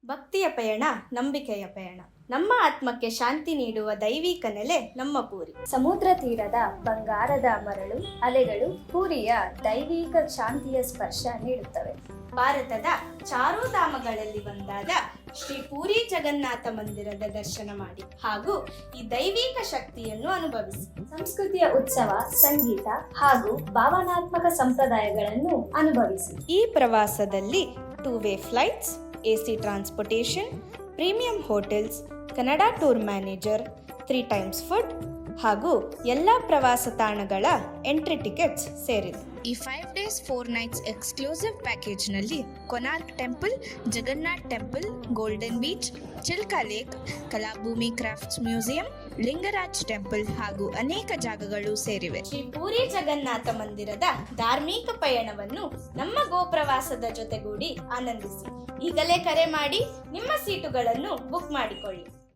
ಭಕ್ತಿಯ ಪಯಣ, ನಂಬಿಕೆಯ ಪಯಣ. ನಮ್ಮ ಆತ್ಮಕ್ಕೆ ಶಾಂತಿ ನೀಡುವ ದೈವಿಕ ನೆಲೆ ನಮ್ಮ ಪೂರಿ. ಸಮುದ್ರ ತೀರದ ಬಂಗಾರದ ಮರಳು ಅಲೆಗಳು ಪೂರಿಯ ದೈವಿಕ ಶಾಂತಿಯ ಸ್ಪರ್ಶ ನೀಡುತ್ತವೆ. ಭಾರತದ ಚಾರುಧಾಮಗಳಲ್ಲಿ ಒಂದಾದ ಶ್ರೀ ಪೂರಿ ಜಗನ್ನಾಥ ಮಂದಿರದ ದರ್ಶನ ಮಾಡಿ ಹಾಗೂ ಈ ದೈವಿಕ ಶಕ್ತಿಯನ್ನು ಅನುಭವಿಸಿ. ಸಂಸ್ಕೃತಿಯ ಉತ್ಸವ, ಸಂಗೀತ ಹಾಗೂ ಭಾವನಾತ್ಮಕ ಸಂಪ್ರದಾಯಗಳನ್ನು ಅನುಭವಿಸಿ. ಈ ಪ್ರವಾಸದಲ್ಲಿ 2-ವೇ flights, AC transportation, premium hotels, Kannada tour manager, 3 times food ಹಾಗೂ ಎಲ್ಲ ಪ್ರವಾಸ ತಾಣಗಳ ಎಂಟ್ರಿ ಟಿಕೆಟ್ಸ್ ಸೇರಿದೆ. ಈ 5 ಡೇಸ್ 4 ನೈಟ್ಸ್ ಎಕ್ಸ್ಕ್ಲೂಸಿವ್ ಪ್ಯಾಕೇಜ್ನಲ್ಲಿ Konark temple, Jagannath temple, golden beach, Chilika lake, Kalabhoomi crafts museum, Lingaraj temple ಹಾಗೂ ಅನೇಕ ಜಾಗಗಳು ಸೇರಿವೆ. ಶ್ರೀ ಪೂರಿ ಜಗನ್ನಾಥ ಮಂದಿರದ ಧಾರ್ಮಿಕ ಪಯಣವನ್ನು ನಮ್ಮ ಗೋಪ್ರವಾಸದ ಜೊತೆಗೂಡಿ ಆನಂದಿಸಿ. ಈಗಲೇ ಕರೆ ಮಾಡಿ ನಿಮ್ಮ ಸೀಟುಗಳನ್ನು ಬುಕ್ ಮಾಡಿಕೊಳ್ಳಿ.